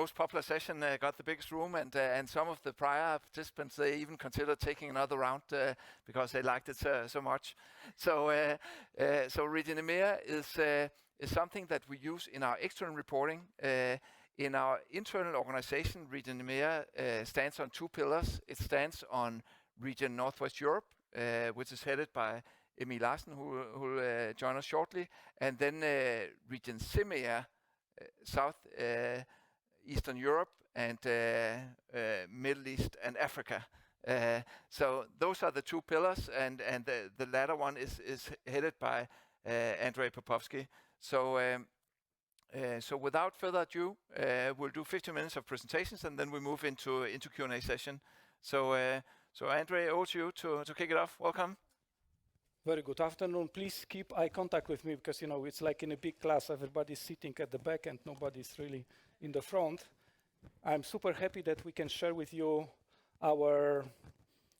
most popular session got the biggest room, and some of the prior participants, they even considered taking another round because they liked it so much. So Region EMEA is something that we use in our external reporting. In our internal organization, Region EMEA stands on two pillars. It stands on Region Northwest Europe, which is headed by Emil Larsen, who will join us shortly, and then Region CEMEA, South Eastern Europe and Middle East and Africa. So those are the two pillars, and the latter one is headed by Andrei Popovsky. So without further ado, we'll do 50 minutes of presentations, and then we move into Q&A session. So Andrei, over to you to kick it off. Welcome. Very good afternoon. Please keep eye contact with me because, it's like in a big class, everybody's sitting at the back and nobody's really in the front. I'm super happy that we can share with you our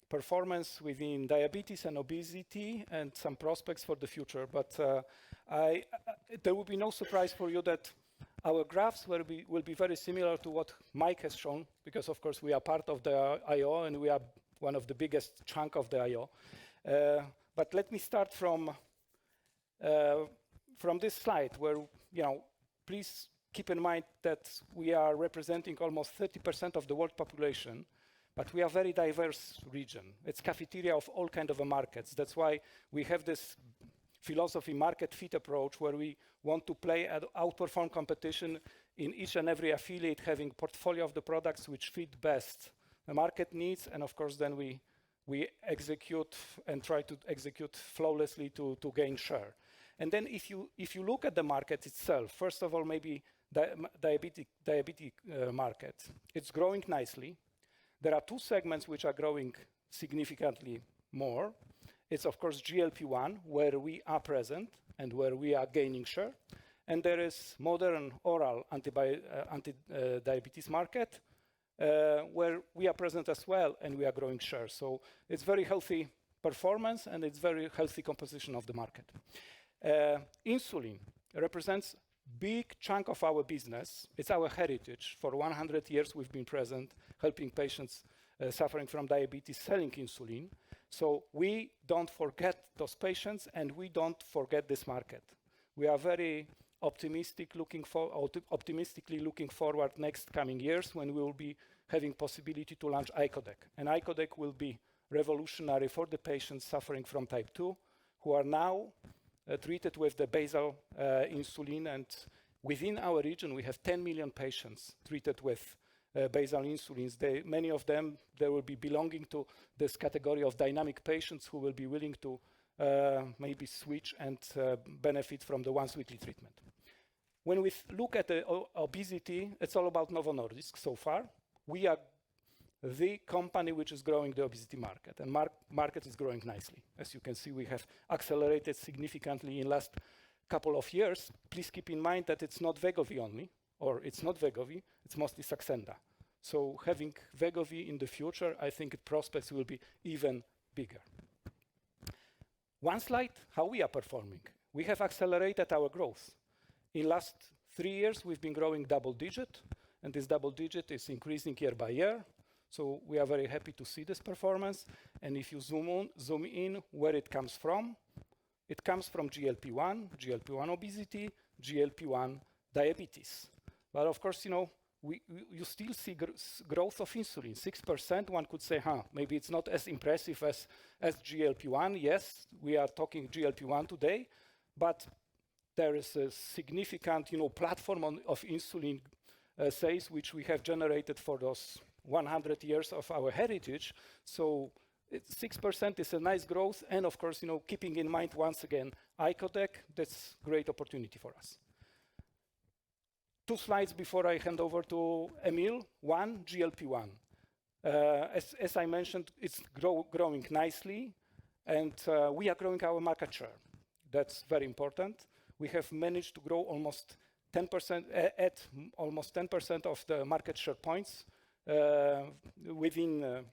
performance within diabetes and obesity and some prospects for the future. But there will be no surprise for you that our graphs will be very similar to what Mike has shown, because of course we are part of the IO and we are one of the biggest chunk of the IO. But let me start from this slide where, please keep in mind that we are representing almost 30% of the world population, but we are a very diverse region. It's cafeteria of all kinds of markets. That's why we have this philosophy market fit approach where we want to play and outperform competition in each and every affiliate, having portfolio of the products which fit best the market needs, and of course then we execute and try to execute flawlessly to gain share. And then if you look at the market itself, first of all, maybe diabetic market, it's growing nicely. There are two segments which are growing significantly more. It's of course GLP-1, where we are present and where we are gaining share. And there is modern oral anti-diabetes market, where we are present as well and we are growing share. So it's very healthy performance and it's very healthy composition of the market. Insulin represents big chunk of our business. It's our heritage. For 100 years we've been present, helping patients suffering from diabetes, selling insulin. So we don't forget those patients and we don't forget this market. We are very optimistically looking forward next coming years when we will be having possibility to launch icodec. And icodec will be revolutionary for the patients suffering from type 2 who are now treated with the basal insulin. And within our region, we have 10 million patients treated with basal insulins. Many of them, they will be belonging to this category of dynamic patients who will be willing to maybe switch and benefit from the once-weekly treatment. When we look at the obesity, it's all about Novo Nordisk so far. We are the company which is growing the obesity market, and market is growing nicely. As you can see, we have accelerated significantly in last couple of years. Please keep in mind that it's not Wegovy only, or it's not Wegovy, it's mostly Saxenda. So having Wegovy in the future, I think the prospects will be even bigger. One slide, how we are performing. We have accelerated our growth. In last 3 years, we've been growing double digit, and this double digit is increasing year by year. So we are very happy to see this performance. And if you zoom in where it comes from GLP-1 obesity, GLP-1 diabetes. But of course, you still see growth of insulin, 6%. One could say, maybe it's not as impressive as GLP-1. Yes, we are talking GLP-1 today, but there is a significant, platform of insulin sales which we have generated for those 100 years of our heritage. So 6% is a nice growth, and of course, keeping in mind once again icodec, that's great opportunity for us. 2 slides before I hand over to Emil. One, GLP-1. As I mentioned, it's growing nicely, and we are growing our market share. That's very important. We have managed to grow almost 10%, at almost 10% of the market share points within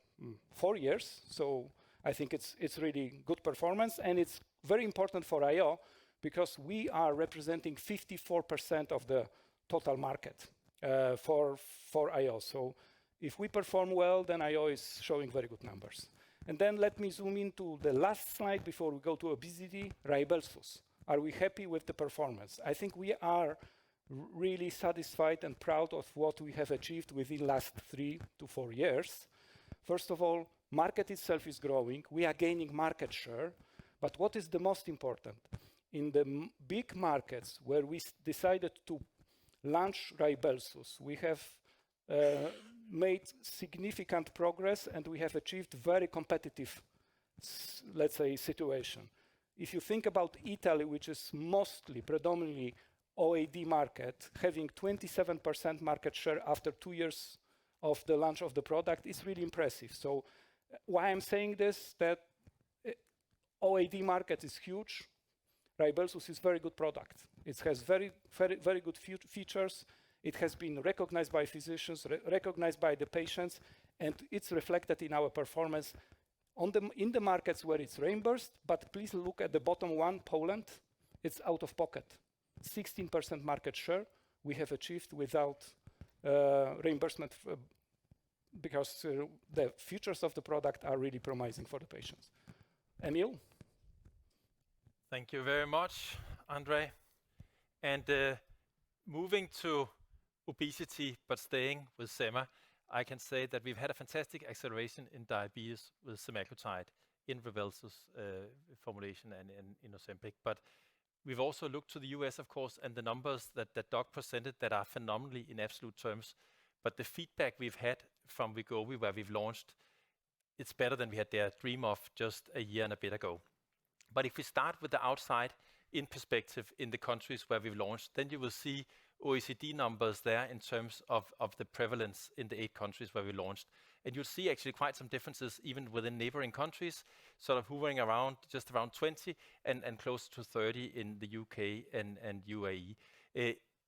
4 years. So I think it's really good performance, and it's very important for IO because we are representing 54% of the total market. for IO. So if we perform well, then IO is showing very good numbers. And then let me zoom into the last slide before we go to obesity, Rybelsus. Are we happy with the performance? I think we are really satisfied and proud of what we have achieved within the last 3 to 4 years. First of all, market itself is growing. We are gaining market share. But what is the most important? In the big markets where we decided to launch Rybelsus, we have made significant progress and we have achieved very competitive, let's say, situation. If you think about Italy, which is mostly, predominantly OAD market, having 27% market share after 2 years of the launch of the product is really impressive. So why I'm saying this, that OAD market is huge. Rybelsus is very good product. It has very good features. It has been recognized by physicians, recognized by the patients, and it's reflected in our performance in the markets where it's reimbursed. But please look at the bottom one, Poland. It's out of pocket. 16% market share we have achieved without reimbursement because the features of the product are really promising for the patients. Emil? Thank you very much, Andre. And moving to obesity, but staying with SEMA, I can say that we've had a fantastic acceleration in diabetes with semaglutide in Rybelsus formulation and in Ozempic. But we've also looked to the US, of course, and the numbers that Doug presented that are phenomenally in absolute terms. But the feedback we've had from Wegovy, where we've launched, it's better than we had dared dream of just a year and a bit ago. But if we start with the outside in perspective in the countries where we've launched, then you will see OECD numbers there in terms of the prevalence in the 8 countries where we launched. And you'll see actually quite some differences even within neighboring countries, sort of hovering around just around 20 and close to 30 in the UK and UAE.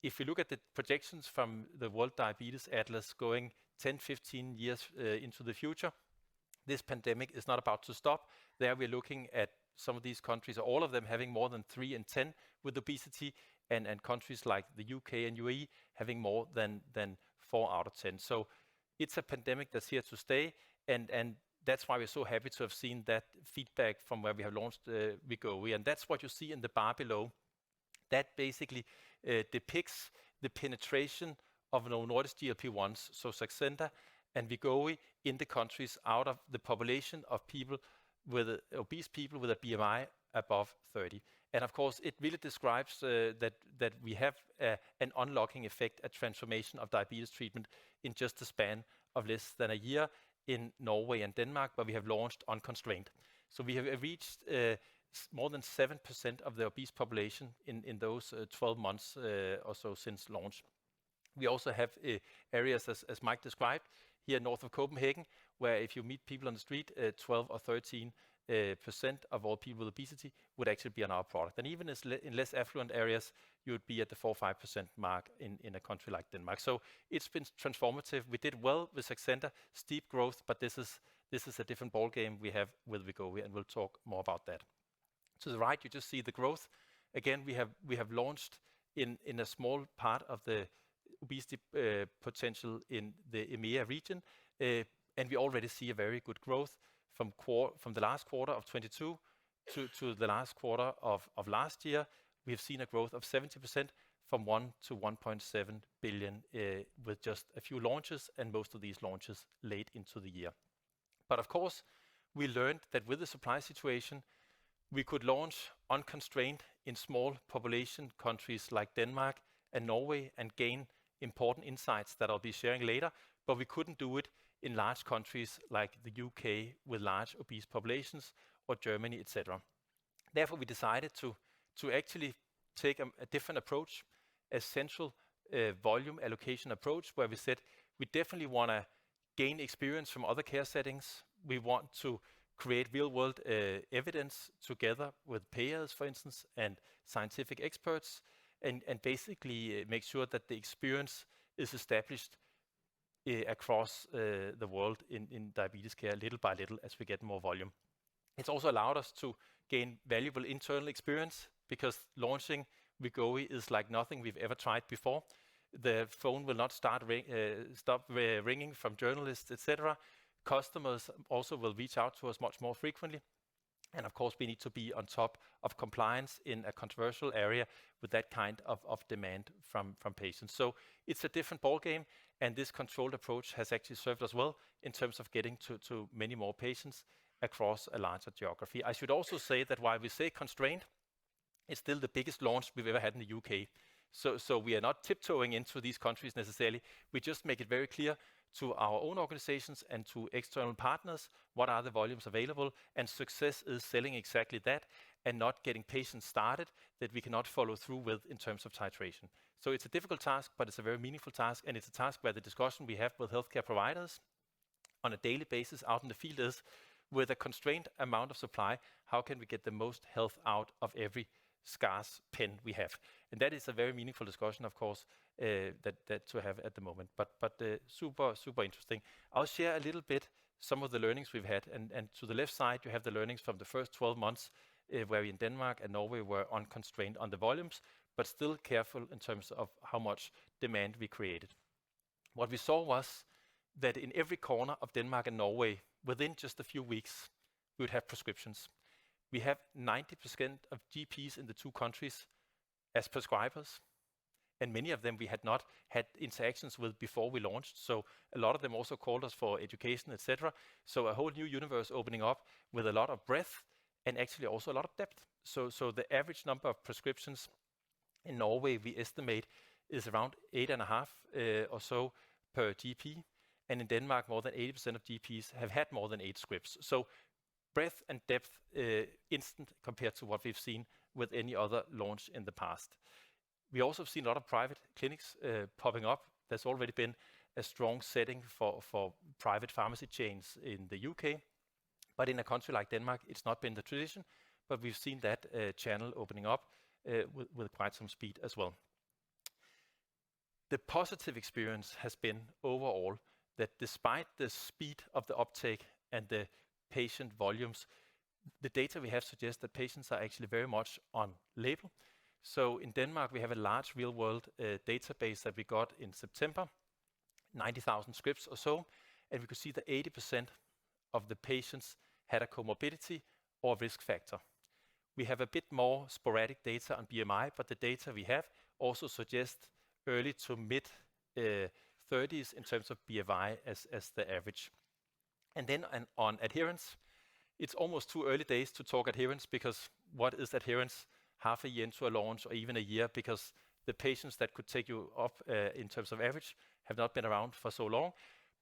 If you look at the projections from the World Diabetes Atlas going 10, 15 years into the future, this pandemic is not about to stop. There we're looking at some of these countries, or all of them, having more than 3 in 10 with obesity, and countries like the UK and UAE having more than 4 out of 10. So it's a pandemic that's here to stay, and that's why we're so happy to have seen that feedback from where we have launched Wegovy. And that's what you see in the bar below. That basically depicts the penetration of Novo Nordisk GLP-1s, so Saxenda and Wegovy, in the countries out of the population of people with obese people with a BMI above 30. And of course, it really describes that we have an unlocking effect, a transformation of diabetes treatment in just a span of less than a year in Norway and Denmark, where we have launched unconstrained. So we have reached more than 7% of the obese population in those 12 months or so since launch. We also have areas, as Mike described, here north of Copenhagen, where if you meet people on the street, 12 or 13% of all people with obesity would actually be on our product. And even in less affluent areas, you would be at the 4-5% mark in a country like Denmark. So it's been transformative. We did well with Saxenda, steep growth, but this is a different ballgame we have with Wegovy, and we'll talk more about that. To the right, you just see the growth. Again, we have launched in a small part of the obesity potential in the EMEA region, and we already see a very good growth from the last quarter of 22 to the last quarter of last year. We have seen a growth of 70% from 1 to 1.7 billion with just a few launches, and most of these launches late into the year. But of course, we learned that with the supply situation, we could launch unconstrained in small population countries like Denmark and Norway and gain important insights that I'll be sharing later, but we couldn't do it in large countries like the UK with large obese populations, or Germany, etc. Therefore, we decided to actually take a different approach, a central volume allocation approach, where we said we definitely want to gain experience from other care settings. We want to create real-world evidence together with payers, for instance, and scientific experts, and basically make sure that the experience is established across the world in diabetes care, little by little, as we get more volume. It's also allowed us to gain valuable internal experience, because launching Wegovy is like nothing we've ever tried before. The phone will not stop ringing from journalists, etc. Customers also will reach out to us much more frequently. And of course, we need to be on top of compliance in a controversial area with that kind of demand from patients. So it's a different ballgame, and this controlled approach has actually served us well in terms of getting to many more patients across a larger geography. I should also say that while we say constrained, it's still the biggest launch we've ever had in the UK. So we are not tiptoeing into these countries necessarily. We just make it very clear to our own organizations and to external partners what are the volumes available, and success is selling exactly that and not getting patients started that we cannot follow through with in terms of titration. So it's a difficult task, but it's a very meaningful task, and it's a task where the discussion we have with healthcare providers on a daily basis out in the field is, with a constrained amount of supply, how can we get the most health out of every scarce pen we have? And that is a very meaningful discussion, of course, that to have at the moment. But super interesting. I'll share a little bit some of the learnings we've had. And to the left side, you have the learnings from the first 12 months where we in Denmark and Norway were unconstrained on the volumes, but still careful in terms of how much demand we created. What we saw was that in every corner of Denmark and Norway, within just a few weeks, we would have prescriptions. We have 90% of GPs in the two countries as prescribers, and many of them we had not had interactions with before we launched. So a lot of them also called us for education, etc. So a whole new universe opening up with a lot of breadth and actually also a lot of depth. So the average number of prescriptions in Norway, we estimate, is around 8.5 or so per GP. And in Denmark, more than 80% of GPs have had more than 8 scripts. So breadth and depth instant compared to what we've seen with any other launch in the past. We also have seen a lot of private clinics popping up. There's already been a strong setting for private pharmacy chains in the UK. But in a country like Denmark, it's not been the tradition, but we've seen that channel opening up with quite some speed as well. The positive experience has been overall that despite the speed of the uptake and the patient volumes, the data we have suggests that patients are actually very much on label. So in Denmark, we have a large real-world database that we got in September, 90,000 scripts or so, and we could see that 80% of the patients had a comorbidity or risk factor. We have a bit more sporadic data on BMI, but the data we have also suggests early to mid 30s in terms of BMI as the average. And then on adherence, it's almost too early days to talk adherence, because what is adherence half a year into a launch or even a year, because the patients that could take you up in terms of average have not been around for so long.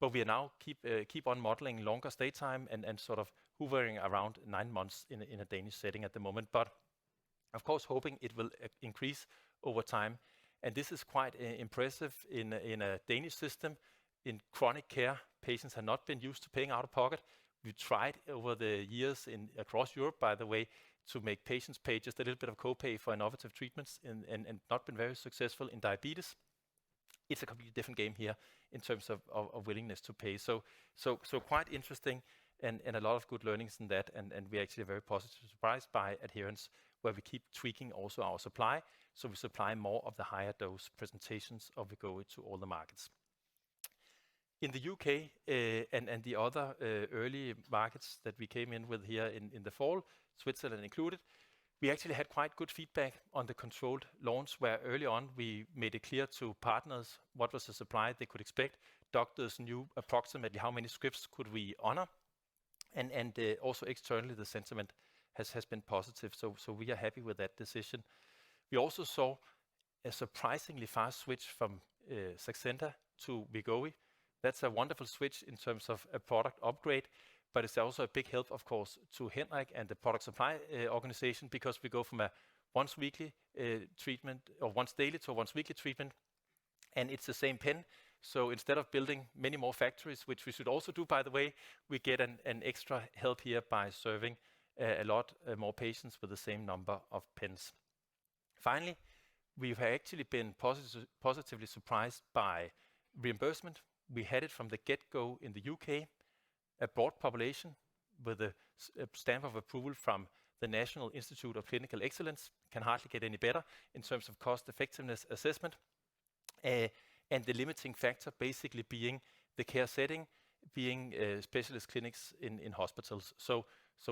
But we are now keep on modeling longer stay time and sort of hovering around 9 months in a Danish setting at the moment. But of course, hoping it will increase over time. And this is quite impressive in a Danish system. In chronic care, patients have not been used to paying out of pocket. We tried over the years across Europe, by the way, to make patients pay just a little bit of copay for innovative treatments and not been very successful in diabetes. It's a completely different game here in terms of willingness to pay. So quite interesting and a lot of good learnings in that. And we're actually very positively surprised by adherence, where we keep tweaking also our supply. So we supply more of the higher dose presentations of Wegovy to all the markets. In the UK and the other early markets that we came in with here in the fall, Switzerland included, we actually had quite good feedback on the controlled launch, where early on we made it clear to partners what was the supply they could expect. Doctors knew approximately how many scripts could we honor. And also externally, the sentiment has been positive. So we are happy with that decision. We also saw a surprisingly fast switch from Saxenda to Wegovy. That's a wonderful switch in terms of a product upgrade, but it's also a big help, of course, to Henrik and the product supply organization, because we go from a once weekly treatment, or once daily to a once weekly treatment, and it's the same pen. So instead of building many more factories, which we should also do, by the way, we get an extra help here by serving a lot more patients with the same number of pens. Finally, we've actually been positively surprised by reimbursement. We had it from the get-go in the UK, a broad population with a stamp of approval from the National Institute of Clinical Excellence. Can hardly get any better in terms of cost effectiveness assessment. And the limiting factor basically being the care setting, being specialist clinics in hospitals. So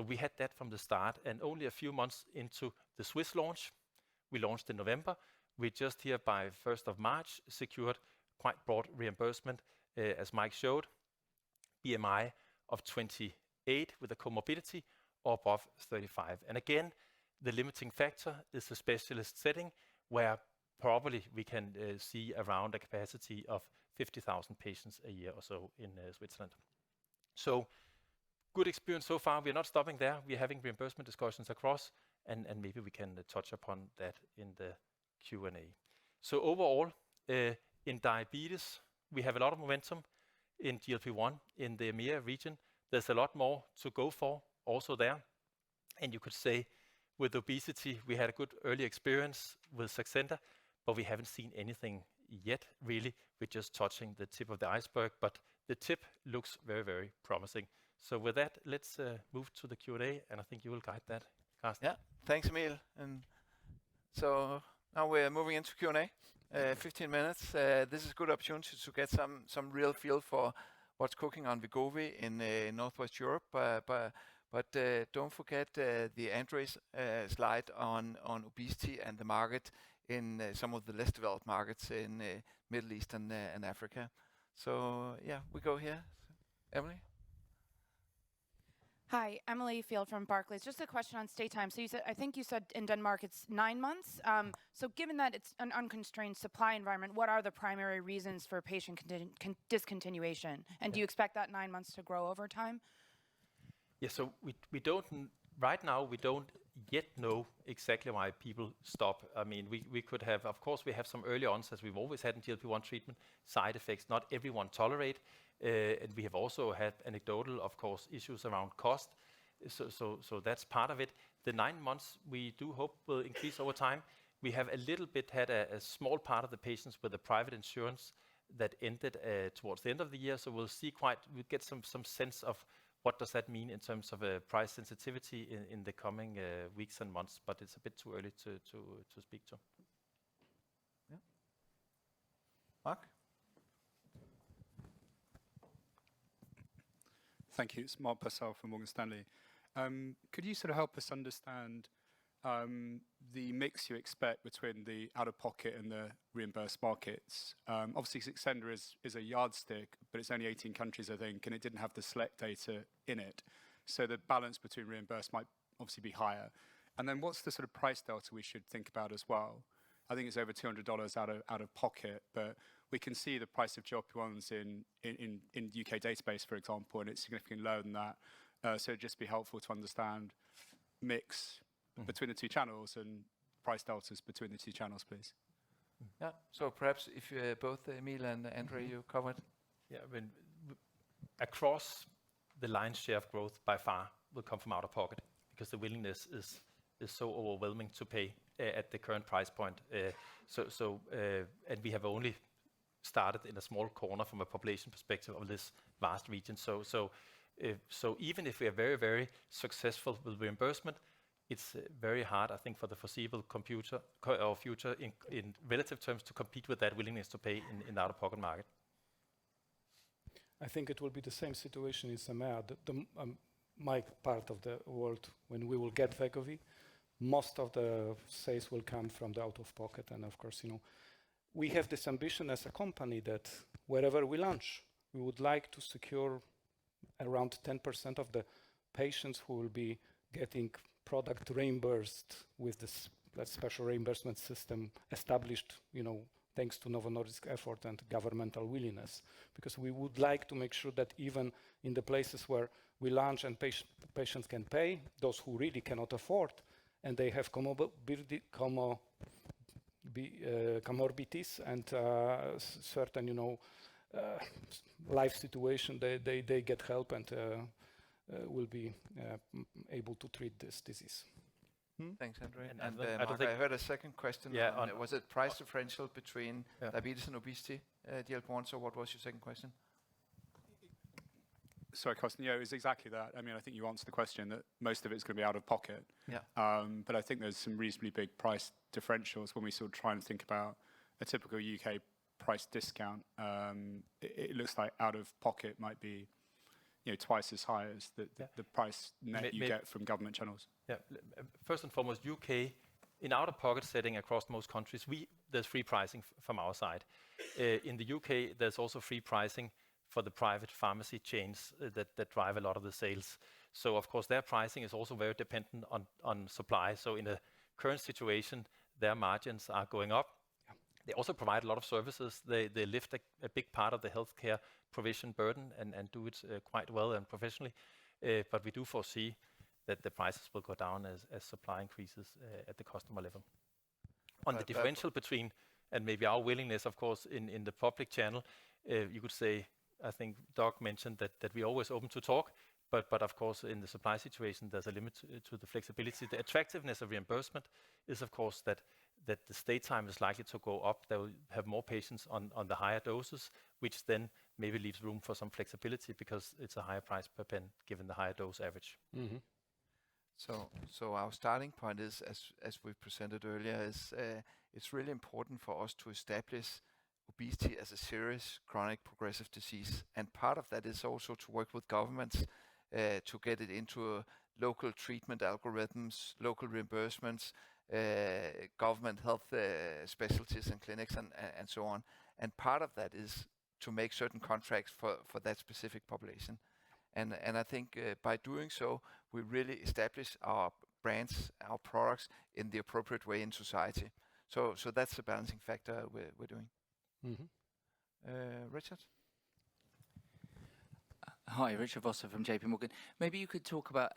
we had that from the start, and only a few months into the Swiss launch, we launched in November. We just here by 1st of March secured quite broad reimbursement, as Mike showed, BMI of 28 with a comorbidity or above 35. And again, the limiting factor is the specialist setting, where probably we can see around a capacity of 50,000 patients a year or so in Switzerland. So good experience so far. We're not stopping there. We're having reimbursement discussions across, and maybe we can touch upon that in the Q&A. So overall, in diabetes, we have a lot of momentum in GLP-1 in the EMEA region. There's a lot more to go for also there. And you could say with obesity, we had a good early experience with Saxenda, but we haven't seen anything yet, really. We're just touching the tip of the iceberg, but the tip looks very, very promising. So with that, let's move to the Q&A, and I think you will guide that, Carsten. Yeah, thanks, Emil. And so now we're moving into Q&A. 15 minutes. This is a good opportunity to get some real feel for what's cooking on Wegovy in Northwest Europe. But don't forget the Andre's slide on obesity and the market in some of the less developed markets in Middle East and Africa. So yeah, we go here. Emily? Hi, Emily Field from Barclays. Just a question on stay time. So I think you said in Denmark it's 9 months. So given that it's an unconstrained supply environment, what are the primary reasons for patient discontinuation? And do you expect that 9 months to grow over time? Yeah, so we don't, right now we don't yet know exactly why people stop. I mean, we could have, of course, we have some early onsets. We've always had in GLP-1 treatment, side effects. Not everyone tolerate. And we have also had anecdotal, of course, issues around cost. So that's part of it. The 9 months we do hope will increase over time. We have a little bit had a small part of the patients with the private insurance that ended towards the end of the year. So we'll get some sense of what does that mean in terms of price sensitivity in the coming weeks and months. But it's a bit too early to speak to. Yeah. Mark? Thank you. It's Mark Purcell from Morgan Stanley. Could you sort of help us understand the mix you expect between the out-of-pocket and the reimbursed markets? Obviously, Saxenda is a yardstick, but it's only 18 countries, I think, and it didn't have the SELECT data in it. So the balance between reimbursed might obviously be higher. And then what's the sort of price delta we should think about as well? I think it's over $200 out of pocket, but we can see the price of GLP-1s in UK database, for example, and it's significantly lower than that. So it'd just be helpful to understand mix between the two channels and price deltas between the two channels, please. Yeah, so perhaps if both Emil and Andre, you covered. Yeah, across the lion's share of growth by far will come from out-of-pocket because the willingness is so overwhelming to pay at the current price point. And we have only started in a small corner from a population perspective of this vast region. So even if we are very, very successful with reimbursement, it's very hard, I think, for the foreseeable future in relative terms to compete with that willingness to pay in the out-of-pocket market. I think it will be the same situation in EMEA. My part of the world, when we will get Wegovy, most of the sales will come from the out-of-pocket. And of course, we have this ambition as a company that wherever we launch, we would like to secure around 10% of the patients who will be getting product reimbursed with this special reimbursement system established, thanks to Novo Nordisk effort and governmental willingness. Because we would like to make sure that even in the places where we launch and patients can pay, those who really cannot afford, and they have comorbidities and certain, life situation, they get help and will be able to treat this disease. Thanks, Andre. And Mark, I heard a second question. Yeah, was it price differential between diabetes and obesity, GLP-1? So what was your second question? Sorry, Carsten, yeah, it was exactly that. I mean, I think you answered the question that most of it's going to be out of pocket. Yeah. But I think there's some reasonably big price differentials when we sort of try and think about a typical UK price discount, it looks like out of pocket might be, twice as high as the price net you get from government channels. Yeah. First and foremost, UK, in out-of-pocket setting across most countries, there's free pricing from our side. In the UK, there's also free pricing for the private pharmacy chains that drive a lot of the sales. So of course, their pricing is also very dependent on supply. So in a current situation, their margins are going up. They also provide a lot of services. They lift a big part of the healthcare provision burden and do it quite well and professionally. But we do foresee that the prices will go down as supply increases at the customer level. On the differential between, and maybe our willingness, of course, in the public channel, you could say, I think Doug mentioned that we're always open to talk, but of course, in the supply situation, there's a limit to the flexibility. The attractiveness of reimbursement is, of course, that the stay time is likely to go up. They will have more patients on the higher doses, which then maybe leaves room for some flexibility because it's a higher price per pen given the higher dose average. Mm-hmm. So our starting point is, as we presented earlier, is it's really important for us to establish obesity as a serious chronic progressive disease. And part of that is also to work with governments to get it into local treatment algorithms, local reimbursements, government health specialties and clinics and so on. And part of that is to make certain contracts for that specific population. And I think by doing so, we really establish our brands, our products in the appropriate way in society. So that's the balancing factor we're doing. Mm-hmm. Richard? Hi, Richard Vosser from JP Morgan. Maybe you could talk about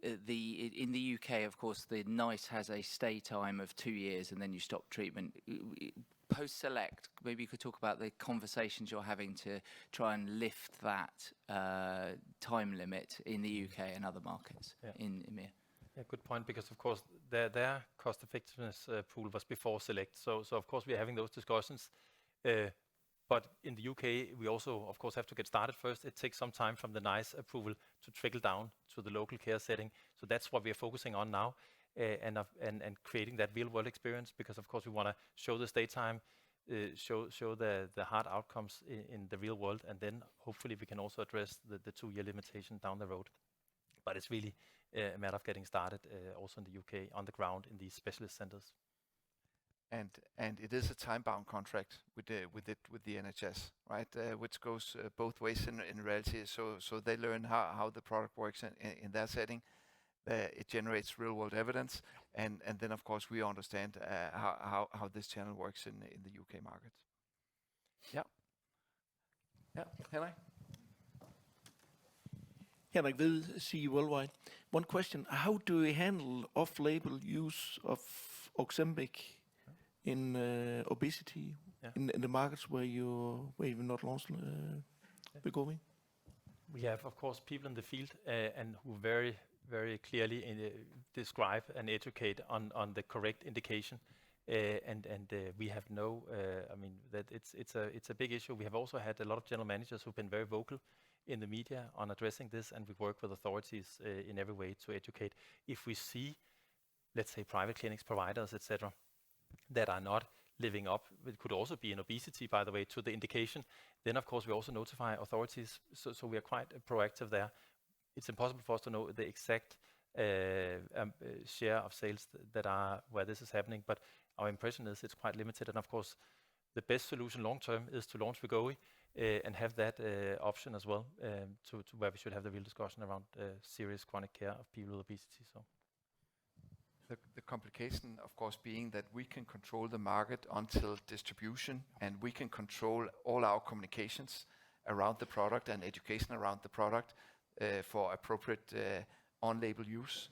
in the UK, of course, the NYSE has a stay time of 2 years and then you stop treatment. Post-select, maybe you could talk about the conversations you're having to try and lift that time limit in the UK and other markets in EMEA. Yeah, good point, because of course their cost effectiveness pool was before select. So of course we are having those discussions. But in the UK, we also, of course, have to get started first. It takes some time from the NICE approval to trickle down to the local care setting. So that's what we are focusing on now, and creating that real-world experience. Because of course, we want to show the stay time, show the hard outcomes in the real world, and then hopefully we can also address the 2-year limitation down the road. But it's really a matter of getting started, also in the UK, on the ground in these specialist centers. And it is a time-bound contract with the NHS, right? Which goes both ways in reality. So they learn how the product works in their setting. It generates real-world evidence, and then of course we understand how this channel works in the UK market. Yeah. Henrik. Henrik Ved, CE Worldwide. One question: how do you handle off-label use of Ozempic in obesity in the markets where you've not launched Wegovy? We have, of course, people in the field and who very, very clearly describe and educate on the correct indication. And we have no, I mean, that it's a big issue. We have also had a lot of general managers who've been very vocal in the media on addressing this, and we work with authorities in every way to educate. If we see, let's say, private clinics, providers, etc., that are not living up, it could also be in obesity, by the way, to the indication, then of course we also notify authorities, so we are quite proactive there. It's impossible for us to know the exact share of sales that are where this is happening, but our impression is it's quite limited, and of course the best solution long term is to launch Wegovy and have that option as well, to where we should have the real discussion around serious chronic care of people with obesity. So. The complication, of course, being that we can control the market until distribution, and we can control all our communications around the product and education around the product for appropriate on-label use.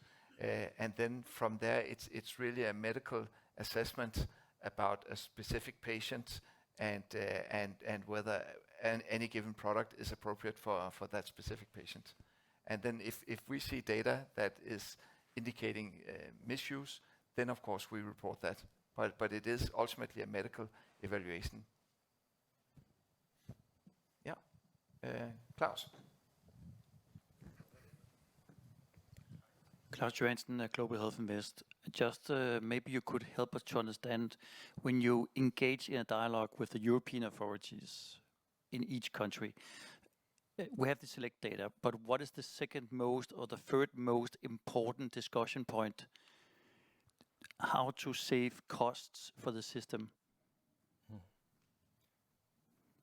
And then from there, it's really a medical assessment about a specific patient and whether any given product is appropriate for that specific patient. And then if we see data that is indicating misuse, then of course we report that. But it is ultimately a medical evaluation. Yeah, Klaus. Klaus Johansen, Global Health Invest. Just maybe you could help us to understand when you engage in a dialogue with the European authorities in each country. We have the select data, but what is the second most or the third most important discussion point? How to save costs for the system?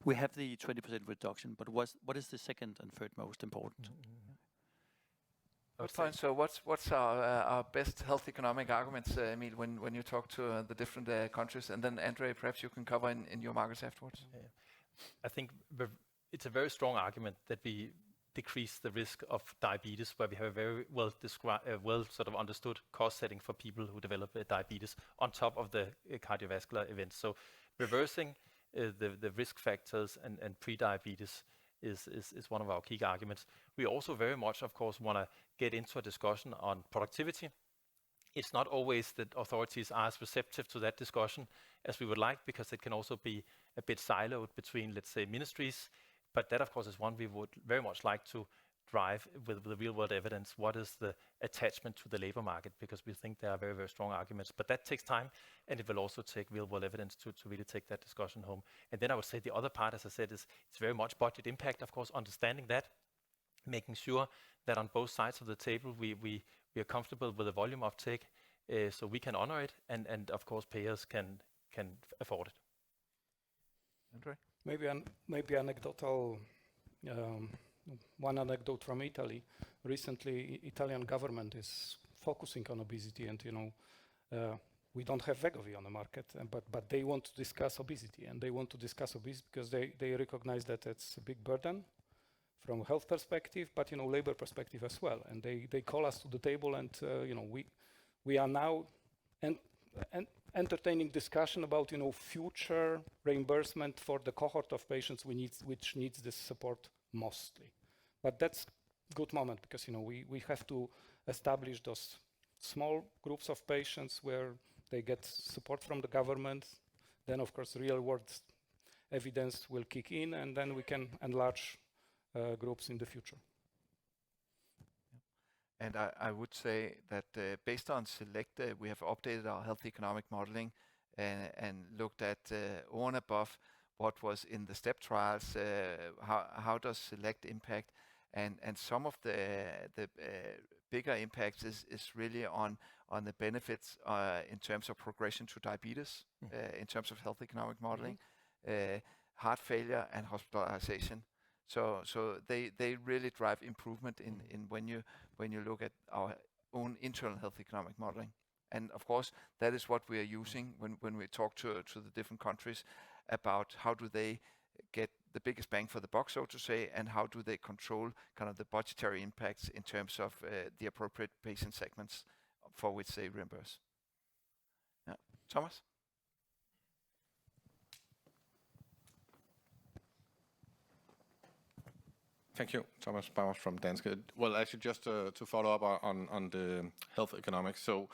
We have the 20% reduction, but what is the second and third most important? Good point. So what's our best health economic arguments, Emil, when you talk to the different countries? And then Andre, perhaps you can cover in your markets afterwards. Yeah. I think it's a very strong argument that we decrease the risk of diabetes, where we have a very well sort of understood cost setting for people who develop diabetes on top of the cardiovascular events. So reversing the risk factors and pre-diabetes is one of our key arguments. We also very much, of course, want to get into a discussion on productivity. It's not always that authorities are as receptive to that discussion as we would like, because it can also be a bit siloed between, let's say, ministries. But that, of course, is one we would very much like to drive with the real-world evidence. What is the attachment to the labor market? Because we think there are very, very strong arguments. But that takes time, and it will also take real-world evidence to really take that discussion home. And then I would say the other part, as I said, is it's very much budget impact, of course, understanding that, making sure that on both sides of the table we are comfortable with the volume uptake, so we can honor it, and of course payers can afford it. Andre? Maybe anecdotal. One anecdote from Italy. Recently, Italian government is focusing on obesity, and we don't have Wegovy on the market, but they want to discuss obesity, and they want to discuss obesity because they recognize that it's a big burden from a health perspective, but labor perspective as well. And they call us to the table, and we are now entertaining discussion about future reimbursement for the cohort of patients which needs this support mostly. But that's good moment, because we have to establish those small groups of patients where they get support from the government. Then of course real world evidence will kick in, and then we can enlarge groups in the future. And I would say that based on Select, we have updated our health economic modeling and looked at over and above what was in the STEP trials, how does Select impact, and some of the bigger impacts is really on the benefits in terms of progression to diabetes, in terms of health economic modeling, heart failure and hospitalization. So they really drive improvement in when you look at our own internal health economic modeling. And of course, that is what we are using when we talk to the different countries about how do they get the biggest bang for the buck, so to say, and how do they control kind of the budgetary impacts in terms of the appropriate patient segments for which they reimburse. Yeah. Thomas? Thank you. Thomas Bauer from Danske. Well, actually, just to follow up on the health economics. So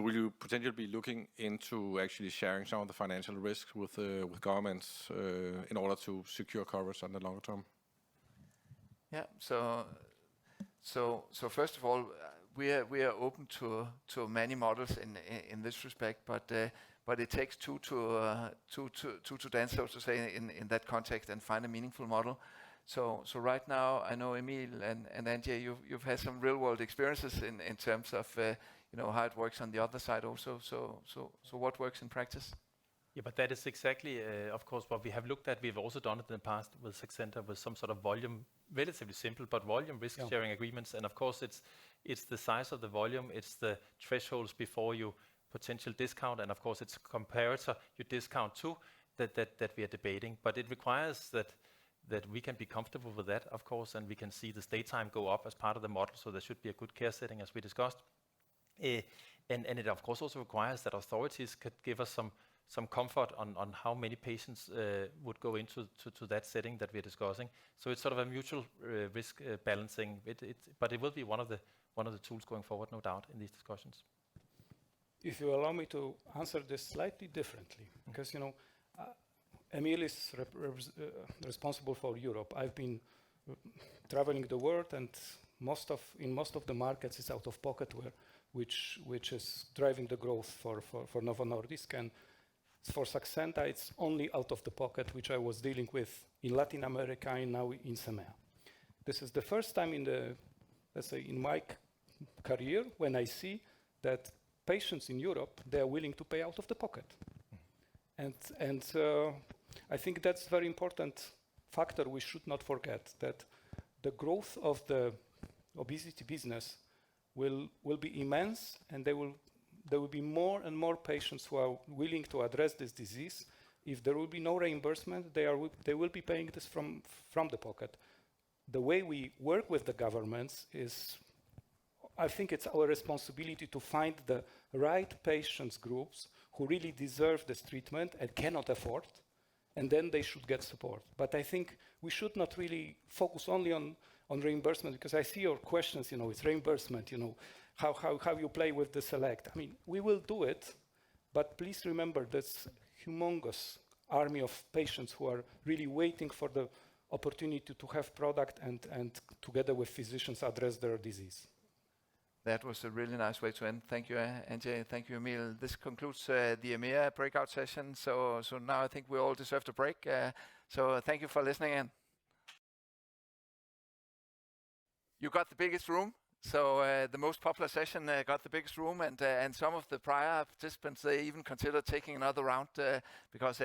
will you potentially be looking into actually sharing some of the financial risks with governments in order to secure coverage on the longer term? Yeah. So first of all, we are open to many models in this respect, but it takes two to dance, so to say, in that context and find a meaningful model. So right now, I know Emil and Angie, you've had some real world experiences in terms of how it works on the other side also. So what works in practice? Yeah, but that is exactly, of course, what we have looked at. We've also done it in the past with Saxenta with some sort of volume, relatively simple, but volume risk sharing agreements. And of course, it's the size of the volume, it's the thresholds before you potential discount, and of course, it's comparator you discount to that we are debating. But it requires that we can be comfortable with that, of course, and we can see the stay time go up as part of the model, so there should be a good care setting, as we discussed. And it, of course, also requires that authorities could give us some comfort on how many patients would go into that setting that we're discussing. So it's sort of a mutual risk balancing, but it will be one of the tools going forward, no doubt, in these discussions. If you allow me to answer this slightly differently, because Emil is responsible for Europe. I've been traveling the world, and in most of the markets, it's out of pocket, where which is driving the growth for Novo Nordisk. And for Saxenda, it's only out of the pocket, which I was dealing with in Latin America and now in EMEA. This is the first time in the, let's say, in my career when I see that patients in Europe, they are willing to pay out of the pocket. And I think that's a very important factor we should not forget, that the growth of the obesity business will be immense, and there will be more and more patients who are willing to address this disease. If there will be no reimbursement, they will be paying this from the pocket. The way we work with the governments is, I think it's our responsibility to find the right patients groups who really deserve this treatment and cannot afford, and then they should get support. But I think we should not really focus only on reimbursement, because I see your questions, it's reimbursement, how you play with the select. I mean, we will do it, but please remember this humongous army of patients who are really waiting for the opportunity to have product and together with physicians address their disease. That was a really nice way to end. Thank you, Anjay. Thank you, Emil. This concludes the EMEA breakout session. So now I think we all deserve a break. So thank you for listening in. You got the biggest room. So the most popular session got the biggest room, and some of the prior participants, they even considered taking another round because they